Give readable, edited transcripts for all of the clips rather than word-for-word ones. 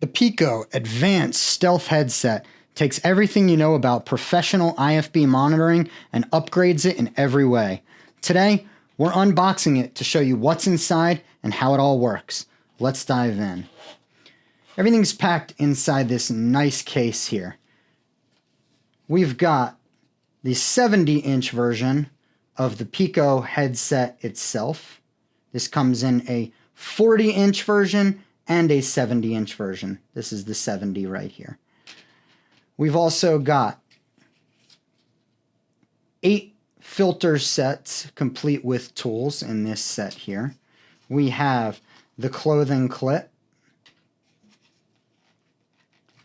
The Peeko Advanced Stealth Headset takes everything you know about professional IFB monitoring and upgrades it in every way. Today, we're unboxing it to show you what's inside and how it all works. Let's dive in. Everything's packed inside this nice case here. We've got the 70-inch version of the Peeko headset itself. This comes in a 40-inch version and a 70-inch version. This is the 70 right here. We've also got 8 filter sets complete with tools in this set here. We have the clothing clip,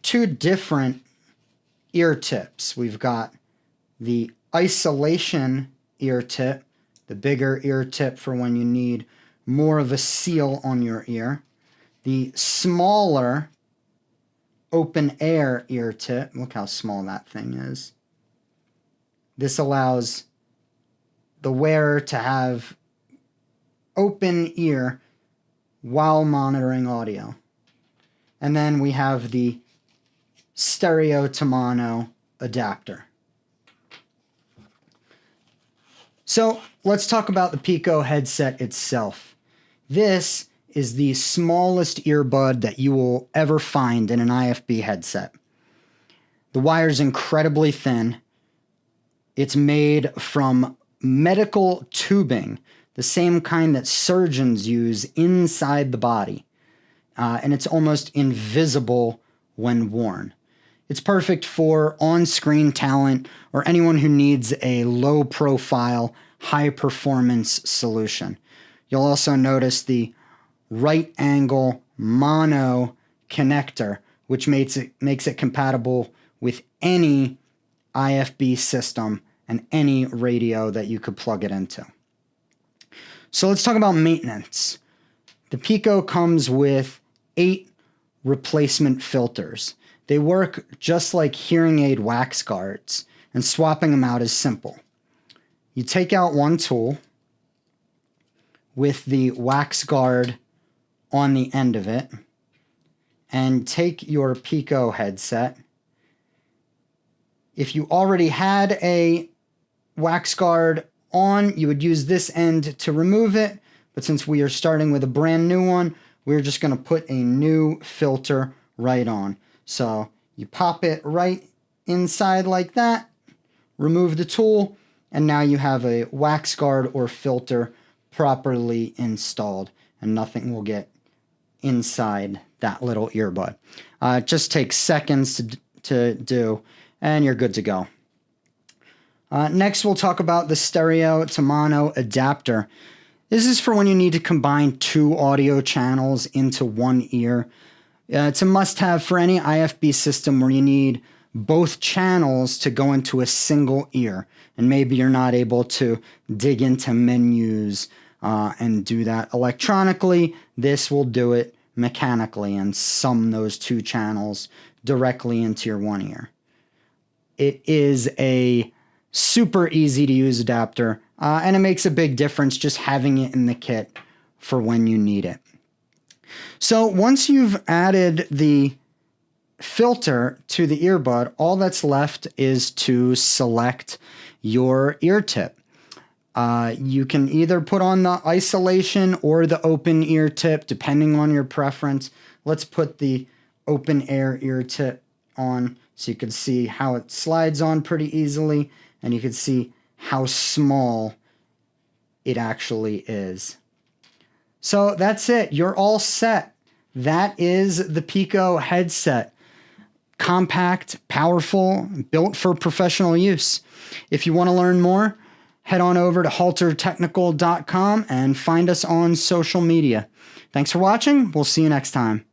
2 different ear tips. We've got the isolation ear tip, the bigger ear tip for when you need more of a seal on your ear. The smaller open air ear tip. Look how small that thing is. This allows the wearer to have open ear while monitoring audio. And then we have the stereo to mono adapter. So let's talk about the Peeko headset itself. This is the smallest earbud that you will ever find in an IFB headset. The wire's incredibly thin. It's made from medical tubing, the same kind that surgeons use inside the body. And it's almost invisible when worn. It's perfect for on-screen talent or anyone who needs a low-profile, high-performance solution. You'll also notice the right angle mono connector, which makes it compatible with any IFB system and any radio that you could plug it into. So let's talk about maintenance. The Peeko comes with 8 replacement filters. They work just like hearing aid wax guards, and swapping them out is simple. You take out one tool with the wax guard on the end of it, and take your Peeko headset. If you already had a wax guard on, you would use this end to remove it, but since we are starting with a brand new one, we're just going to put a new filter right on. So you pop it right inside like that, remove the tool, and now you have a wax guard or filter properly installed, and nothing will get inside that little earbud. It just takes seconds to do, and you're good to go. Next, we'll talk about the stereo to mono adapter. This is for when you need to combine 2 audio channels into one ear. It's a must-have for any IFB system where you need both channels to go into a single ear, and maybe you're not able to dig into menus and do that electronically. This will do it mechanically and sum those 2 channels directly into your one ear. It is a super easy to use adapter, and it makes a big difference just having it in the kit for when you need it. So once you've added the filter to the earbud, all that's left is to select your ear tip. You can either put on the isolation or the open ear tip, depending on your preference. Let's put the open air ear tip on so you can see how it slides on pretty easily, and you can see how small it actually is. So that's it. You're all set. That is the Peeko headset. Compact, powerful, built for professional use. If you want to learn more, head on over to haltertechnical.com and find us on social media. Thanks for watching. We'll see you next time.